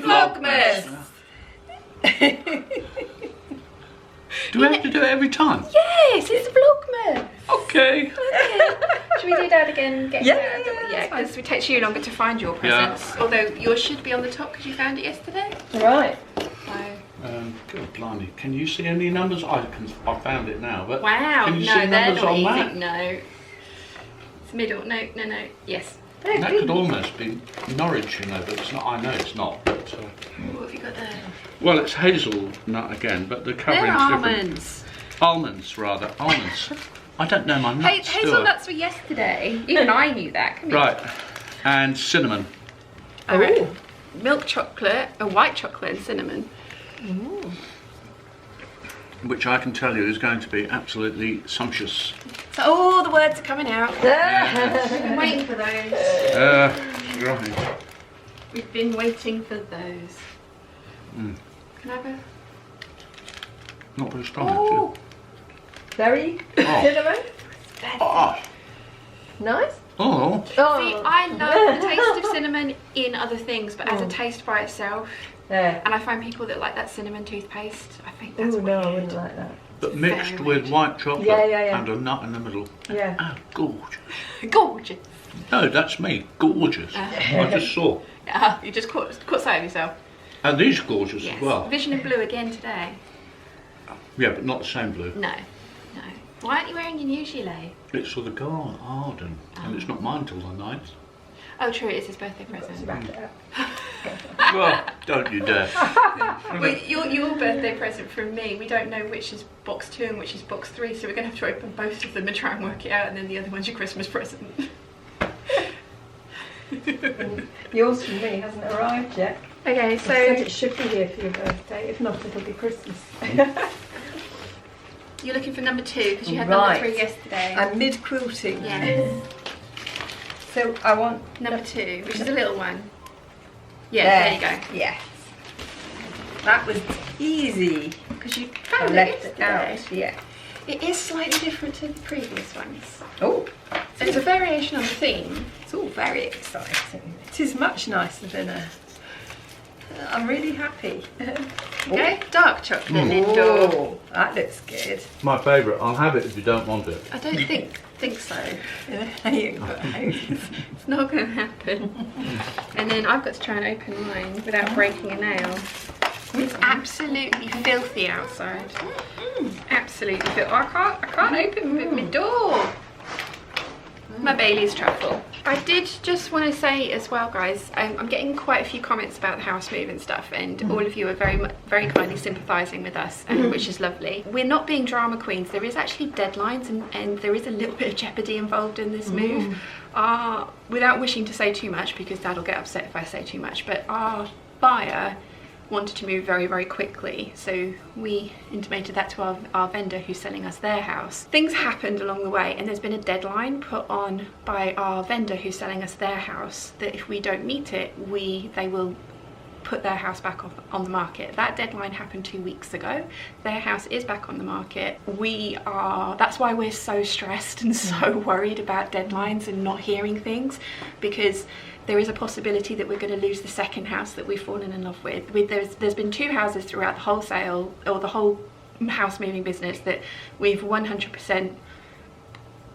Vlogmas. Do we have to do it every time? Yes, it's Vlogmas. Okay. Should we do that again? Yeah, because it takes you longer to find your presents. Yeah. Although yours should be on the top because you found it yesterday. Right. Good blimey. Can you see any numbers? I found it now, but wow. can you No, see they're numbers not on easy. that? No. It's middle. No. Yes. That could almost be Norwich, you know, but it's not. I know it's not. But what have you got there? well, it's hazelnut again, but the covering's They're different. almonds. Almonds, rather. Almonds. I don't know my nuts. Hazelnuts were yesterday. Even I knew that. Come right. And cinnamon. All right. Milk chocolate, a white chocolate and cinnamon. Ooh. Which I can tell you is going to be absolutely sumptuous. So all the words are coming out. Yes. We've been waiting for those. Right. We've been waiting for those. Mm. Can I have a... Not very strong, Oh. Very cinnamon. Oh. Nice. Oh. See, I love the taste of cinnamon in other things, but as a taste by itself, and I find people that like that cinnamon toothpaste, I think that's weird. No, I wouldn't like that. But mixed with white chocolate and a nut in the middle. Yeah. Oh, gorgeous. Gorgeous. No, that's me. Gorgeous. I just saw. Yeah, you just caught sight of yourself. And these are gorgeous Yes. as well. Vision of blue again today. Yeah, but not the same blue. No. Why aren't you wearing your new gilet? It's for the garden, and it's not mine till the 9th. Oh, true, it's his birthday present. Wrap it up. Well, don't you dare. Well, your birthday present from me, we don't know which is box 2 and which is box 3, so we're going to have to open both of them and try and work it out, and then the other one's your Christmas present. Yours from me hasn't arrived yet. Okay, so... I said it should be here for your birthday, if not it'll be Christmas. You're looking for number 2 because you had number 3 yesterday. I'm mid-quilting. Yes. So I want number 2, which is a little one. Yeah, there you go. Yes. That was easy. Because you I found it left it yesterday. out. Yeah. It is slightly different to the previous ones. Oh. So it's a variation on the theme. It's all very exciting. It is much nicer than a... I'm really happy. Okay, dark chocolate indoor. Oh, that looks good. My favourite. I'll have it if you don't want it. I don't think so. It's not going to happen. And then I've got to try and open mine without breaking a nail. It's absolutely filthy outside. Absolutely filthy. I can't open with my door. My Bailey's truffle. I did just want to say as well, guys, I'm getting quite a few comments about the house move and stuff, and all of you are very kindly sympathising with us, which is lovely. We're not being drama queens. There is actually deadlines, and there is a little bit of jeopardy involved in this move. Without wishing to say too much, because Dad'll get upset if I say too much, but our buyer wanted to move very quickly, so we intimated that to our vendor who's selling us their house. Things happened along the way, and there's been a deadline put on by our vendor who's selling us their house that if we don't meet it, they will put their house back on the market. That deadline happened 2 weeks ago. Their house is back on the market. That's why we're so stressed and so worried about deadlines and not hearing things, because there is a possibility that we're going to lose the second house that we've fallen in love with. There's been 2 houses throughout the wholesale or the whole house moving business that we've 100%,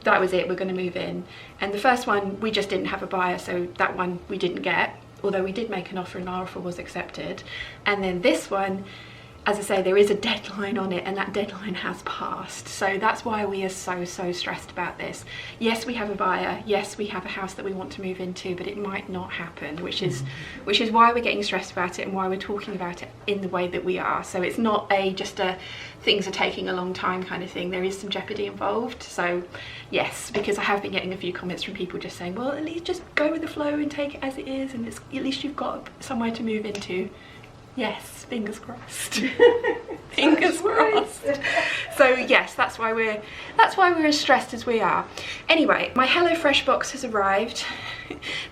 that was it, we're going to move in. And the first one, we just didn't have a buyer, so that one we didn't get, although we did make an offer and our offer was accepted. And then this one, as I say, there is a deadline on it, and that deadline has passed. So that's why we are so stressed about this. Yes, we have a buyer. Yes, we have a house that we want to move into, but it might not happen, which is why we're getting stressed about it and why we're talking about it in the way that we are. So it's not just a things are taking a long time kind of thing. There is some jeopardy involved. So yes, because I have been getting a few comments from people just saying, well, at least just go with the flow and take it as it is, and at least you've got somewhere to move into. Yes, fingers crossed. Fingers crossed. So yes, that's why we're as stressed as we are. Anyway, my HelloFresh box has arrived.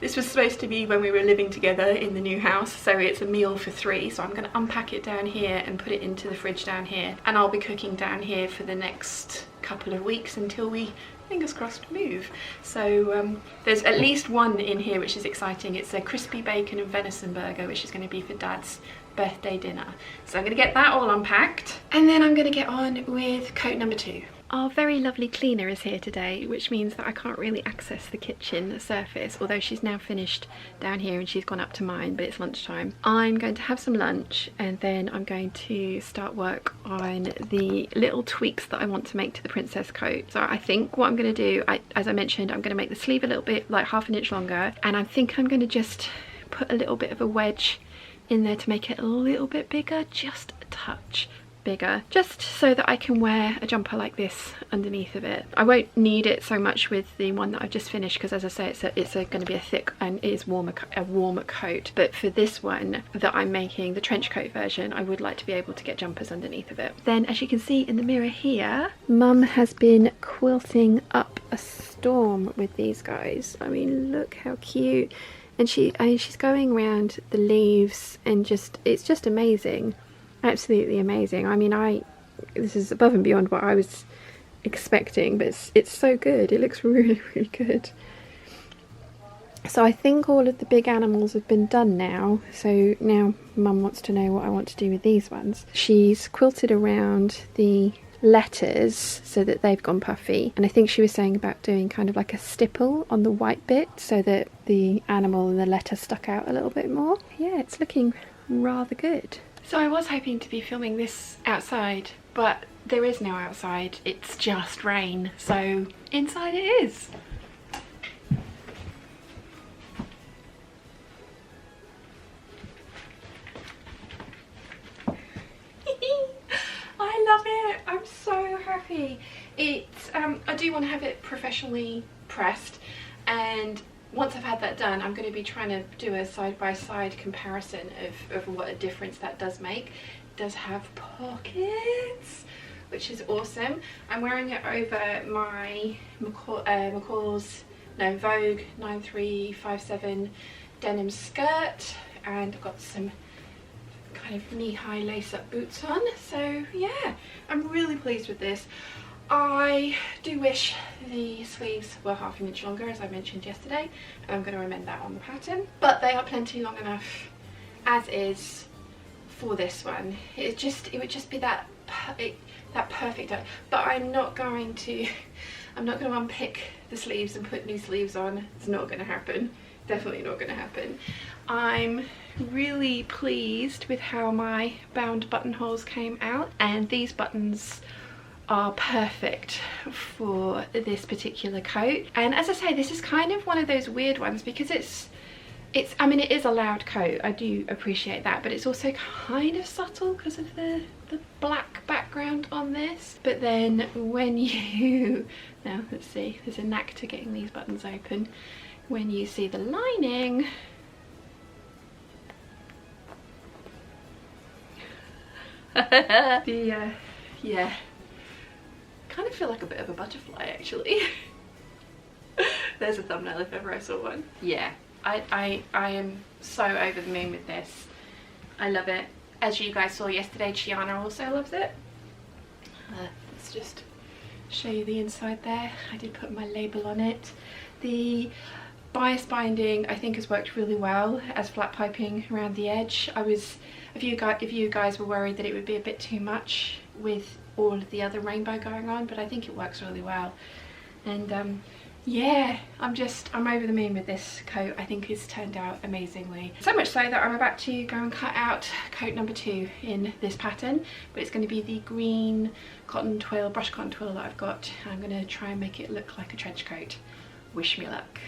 This was supposed to be when we were living together in the new house, so it's a meal for 3. So I'm going to unpack it down here and put it into the fridge down here, and I'll be cooking down here for the next couple of weeks until we fingers crossed, move. So there's at least one in here which is exciting. It's a crispy bacon and venison burger, which is going to be for Dad's birthday dinner. So I'm going to get that all unpacked, and then I'm going to get on with coat number 2. Our very lovely cleaner is here today, which means that I can't really access the kitchen surface, although she's now finished down here and she's gone up to mine, but it's lunchtime. I'm going to have some lunch and then I'm going to start work on the little tweaks that I want to make to the princess coat. So I think what I'm going to do, as I mentioned, I'm going to make the sleeve a little bit, like half an inch longer, and I think I'm going to just put a little bit of a wedge in there to make it a little bit bigger, just a touch bigger, just so that I can wear a jumper like this underneath of it. I won't need it so much with the one that I've just finished because, as I say, it's going to be a thick and it is a warmer coat, but for this one that I'm making, the trench coat version, I would like to be able to get jumpers underneath of it. Then, as you can see in the mirror here, Mum has been quilting up a storm with these guys. I mean, look how cute. And she's going around the leaves and it's just amazing. Absolutely amazing. I mean, this is above and beyond what I was expecting, but it's so good. It looks really, really good. So I think all of the big animals have been done now. So now Mum wants to know what I want to do with these ones. She's quilted around the letters so that they've gone puffy, and I think she was saying about doing kind of like a stipple on the white bit so that the animal and the letter stuck out a little bit more. Yeah, it's looking rather good. So I was hoping to be filming this outside, but there is no outside, it's just rain, so inside it is. I love it, I'm so happy. I do want to have it professionally pressed, and once I've had that done, I'm going to be trying to do a side-by-side comparison of what a difference that does make. It does have pockets, which is awesome. I'm wearing it over my Vogue 9357 denim skirt, and I've got some kind of knee-high lace-up boots on. So yeah, I'm really pleased with this. I do wish the sleeves were half an inch longer, as I mentioned yesterday, and I'm going to amend that on the pattern, but they are plenty long enough as is for this one. It would just be that perfect. But I'm not going to unpick the sleeves and put new sleeves on. It's not going to happen. Definitely not going to happen. I'm really pleased with how my bound buttonholes came out, and these buttons are perfect for this particular coat. And as I say, this is kind of one of those weird ones because I mean, it is a loud coat, I do appreciate that, but it's also kind of subtle because of the black background on this. But then when you, now let's see, there's a knack to getting these buttons open. When you see the lining, yeah, kind of feel like a bit of a butterfly actually. There's a thumbnail if ever I saw one. Yeah, I am so over the moon with this. I love it. As you guys saw yesterday, Chiana also loves it. Let's just show you the inside there. I did put my label on it. The bias binding I think has worked really well as flat piping around the edge. If you guys were worried that it would be a bit too much with all of the other rainbow going on, but I think it works really well. And yeah, I'm over the moon with this coat. I think it's turned out amazingly. So much so that I'm about to go and cut out coat number 2 in this pattern, but it's going to be the green cotton twill, brush cotton twill that I've got. I'm going to try and make it look like a trench coat. Wish me luck.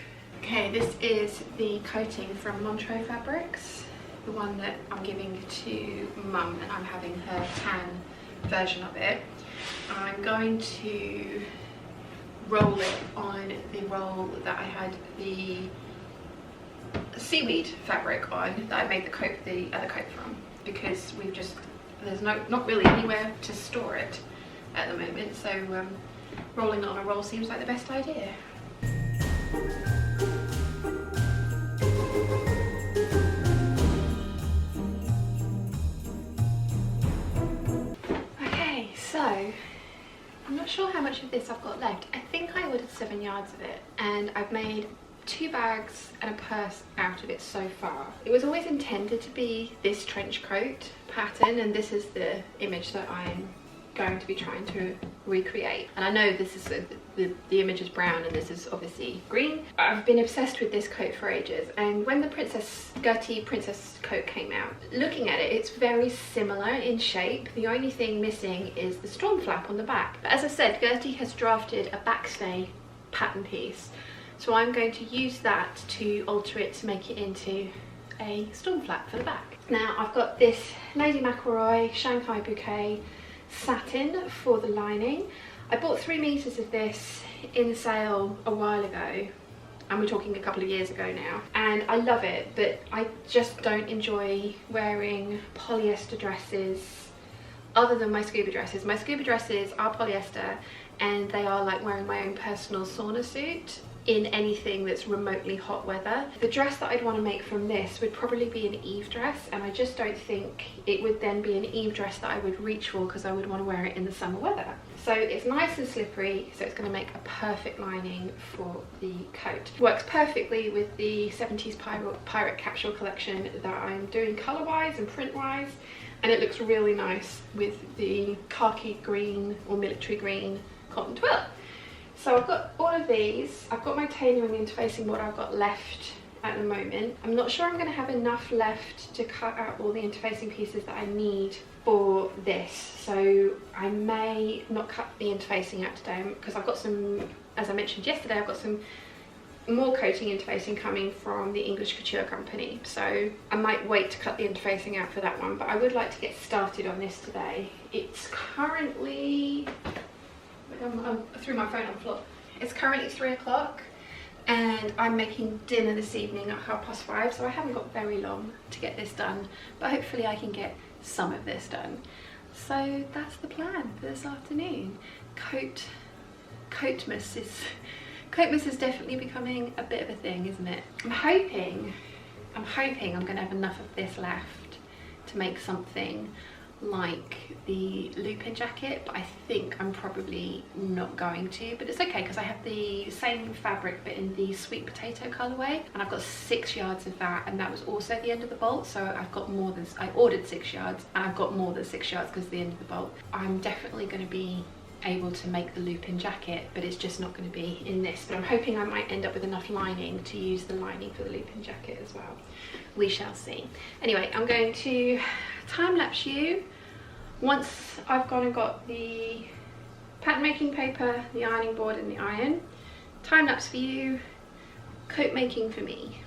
Okay, this is the coating from Montreux Fabrics, the one that I'm giving to Mum, and I'm having her tan version of it. I'm going to roll it on the roll that I had the seaweed fabric on that I made the other coat from, because there's not really anywhere to store it at the moment, so rolling it on a roll seems like the best idea. Okay, so I'm not sure how much of this I've got left. I think I ordered 7 yards of it, and I've made 2 bags and a purse out of it so far. It was always intended to be this trench coat pattern, and this is the image that I'm going to be trying to recreate. And I know this is the image is brown and this is obviously green. I've been obsessed with this coat for ages, and when the Gertie princess coat came out, looking at it, it's very similar in shape. The only thing missing is the storm flap on the back. But as I said, Gertie has drafted a backstay pattern piece, so I'm going to use that to alter it to make it into a storm flap for the back. Now I've got this Lady McElroy Shanghai bouquet satin for the lining. I bought 3 meters of this in sale a while ago, and we're talking a couple of years ago now, and I love it, but I just don't enjoy wearing polyester dresses other than my scuba dresses. My scuba dresses are polyester, and they are like wearing my own personal sauna suit in anything that's remotely hot weather. The dress that I'd want to make from this would probably be an Eve dress, and I just don't think it would then be an Eve dress that I would reach for, because I would want to wear it in the summer weather. So it's nice and slippery, so it's going to make a perfect lining for the coat. Works perfectly with the 70s pirate capsule collection that I'm doing colour wise and print wise, and it looks really nice with the khaki green or military green cotton twill. So I've got all of these. I've got my tailoring interfacing board I've got left at the moment. I'm not sure I'm going to have enough left to cut out all the interfacing pieces that I need for this. So I may not cut the interfacing out today, because I've got some, as I mentioned yesterday, I've got some more coating interfacing coming from the English Couture company. So I might wait to cut the interfacing out for that one, but I would like to get started on this today. It's currently... I threw my phone on the floor. It's currently 3 o'clock, and I'm making dinner this evening at 5:30, so I haven't got very long to get this done, but hopefully I can get some of this done. So that's the plan for this afternoon. Coatmas is definitely becoming a bit of a thing, isn't it? I'm hoping I'm going to have enough of this left to make something like the loop-in jacket, but I think I'm probably not going to, but it's okay because I have the same fabric but in the sweet potato colorway, and I've got 6 yards of that, and that was also the end of the bolt, so I've got more than, I ordered 6 yards and I've got more than 6 yards because of the end of the bolt. I'm definitely going to be able to make the loop-in jacket, but it's just not going to be in this, but I'm hoping I might end up with enough lining to use the lining for the loop-in jacket as well. We shall see. Anyway, I'm going to time-lapse you once I've gone and got the pattern making paper, the ironing board and the iron. Time-lapse for you, coat making for me.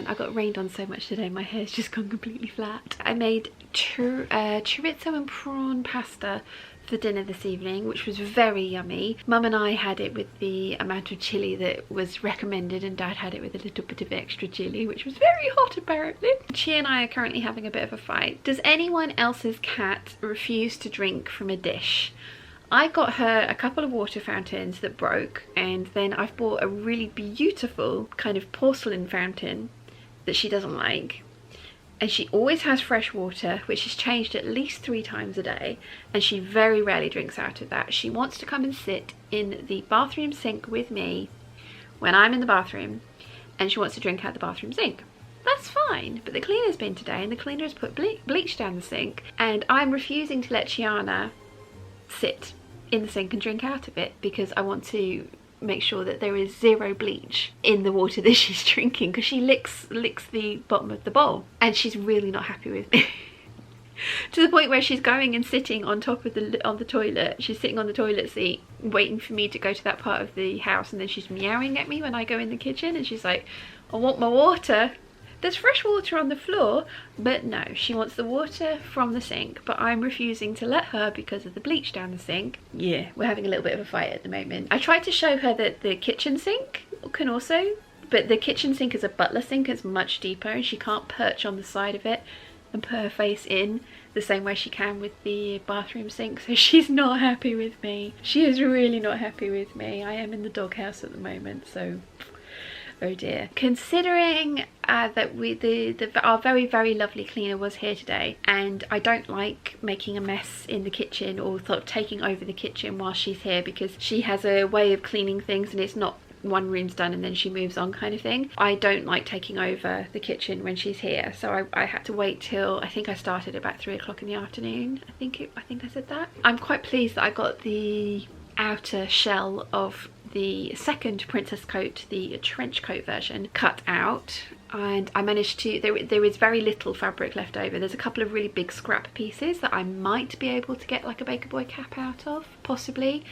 I got rained on so much today, my hair's just gone completely flat. I made chorizo and prawn pasta for dinner this evening, which was very yummy. Mum and I had it with the amount of chilli that was recommended, and Dad had it with a little bit of extra chilli, which was very hot apparently. She and I are currently having a bit of a fight. Does anyone else's cat refuse to drink from a dish? I got her a couple of water fountains that broke, and then I've bought a really beautiful kind of porcelain fountain that she doesn't like, and she always has fresh water, which is changed at least 3 times a day, and she very rarely drinks out of that. She wants to come and sit in the bathroom sink with me when I'm in the bathroom, and she wants to drink out the bathroom sink. That's fine, but the cleaner's been today, and the cleaner has put bleach down the sink, and I'm refusing to let Chiana sit in the sink and drink out of it because I want to make sure that there is zero bleach in the water that she's drinking, because she licks the bottom of the bowl, and she's really not happy with me. To the point where she's going and sitting on top of the toilet. She's sitting on the toilet seat waiting for me to go to that part of the house, and then she's meowing at me when I go in the kitchen, and she's like, I want my water. There's fresh water on the floor, but no, she wants the water from the sink, but I'm refusing to let her because of the bleach down the sink. Yeah, we're having a little bit of a fight at the moment. I tried to show her that the kitchen sink can also, but the kitchen sink is a butler sink, it's much deeper, and she can't perch on the side of it and put her face in the same way she can with the bathroom sink, so she's not happy with me. She is really not happy with me. I am in the doghouse at the moment, so oh dear. Considering that our very, very lovely cleaner was here today, and I don't like making a mess in the kitchen or sort of taking over the kitchen while she's here, because she has a way of cleaning things and it's not one room's done and then she moves on kind of thing. I don't like taking over the kitchen when she's here, so I had to wait till, I think I started about 3 o'clock in the afternoon. I think I said that. I'm quite pleased that I got the outer shell of the second princess coat, the trench coat version, cut out, and I managed to, there is very little fabric left over. There's a couple of really big scrap pieces that I might be able to get like a Baker Boy cap out of, possibly,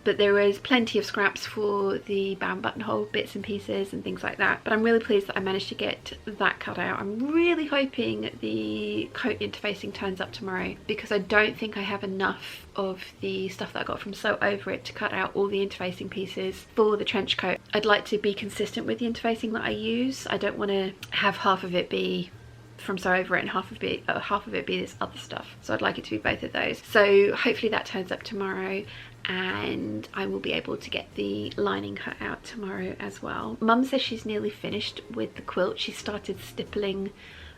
but there is plenty of scraps for the band buttonhole bits and pieces and things like that. But I'm really pleased that I managed to get that cut out. I'm really hoping the coat interfacing turns up tomorrow, because I don't think I have enough of the stuff that I got from Sew Over It to cut out all the interfacing pieces for the trench coat. I'd like to be consistent with the interfacing that I use. I don't want to have half of it be from Sew Over It and half of it be this other stuff. So I'd like it to be both of those. So hopefully that turns up tomorrow, and I will be able to get the lining cut out tomorrow as well. Mum says she's nearly finished with the quilt. She started stippling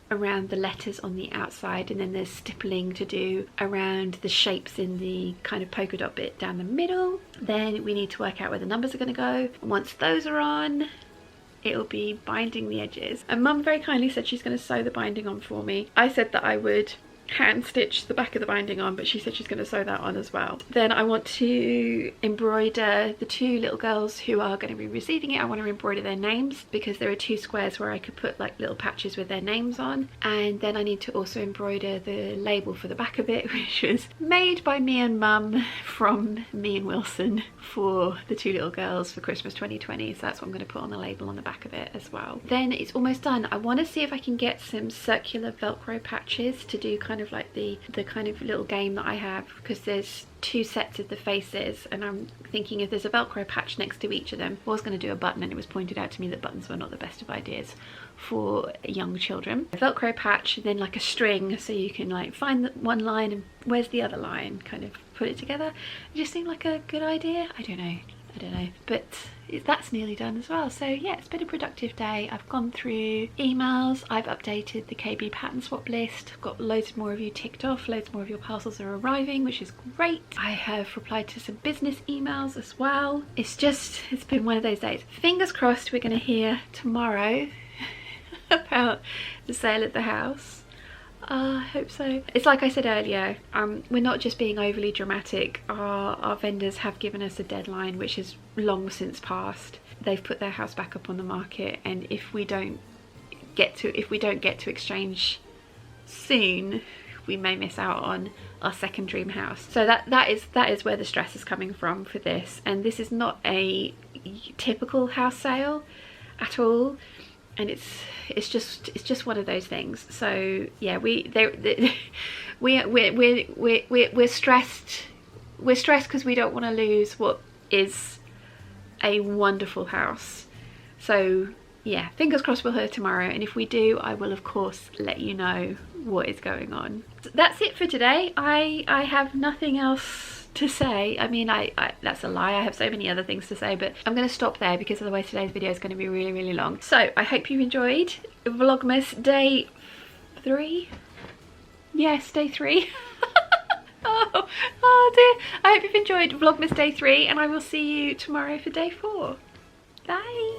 around the letters on the outside, and then there's stippling to do around the shapes in the kind of polka dot bit down the middle. Then we need to work out where the numbers are going to go. Once those are on, it'll be binding the edges, and Mum very kindly said she's going to sew the binding on for me. I said that I would hand stitch the back of the binding on, but she said she's going to sew that on as well. Then I want to embroider the two little girls who are going to be receiving it. I want to embroider their names, because there are 2 squares where I could put like little patches with their names on, and then I need to also embroider the label for the back of it, which was made by me and Mum from me and Wilson for the 2 little girls for Christmas 2020, so that's what I'm going to put on the label on the back of it as well. Then it's almost done. I want to see if I can get some circular Velcro patches to do kind of like the kind of little game that I have, because there's 2 sets of the faces, and I'm thinking if there's a Velcro patch next to each of them. I was going to do a button, and it was pointed out to me that buttons were not the best of ideas for young children. A Velcro patch, and then like a string, so you can like find one line and where's the other line, kind of put it together. It just seemed like a good idea. I don't know, but that's nearly done as well. So yeah, it's been a productive day. I've gone through emails, I've updated the KB pattern swap list, I've got loads more of you ticked off, loads more of your parcels are arriving, which is great. I have replied to some business emails as well. It's been one of those days. Fingers crossed we're going to hear tomorrow about the sale of the house. I hope so. It's like I said earlier, we're not just being overly dramatic. Our vendors have given us a deadline which has long since passed. They've put their house back up on the market, and if we don't get to exchange soon, we may miss out on our second dream house. So that is where the stress is coming from for this. And this is not a typical house sale at all. And it's just one of those things. So yeah, we're stressed. We're stressed because we don't want to lose what is a wonderful house. So yeah, fingers crossed we'll hear tomorrow, and if we do, I will of course let you know what is going on. That's it for today. I have nothing else to say. I mean, that's a lie. I have so many other things to say, but I'm going to stop there because otherwise today's video is going to be really, really long. So I hope you enjoyed Vlogmas day 3. Yes, day 3. oh dear. I hope you've enjoyed Vlogmas day 3, and I will see you tomorrow for day 4. Bye.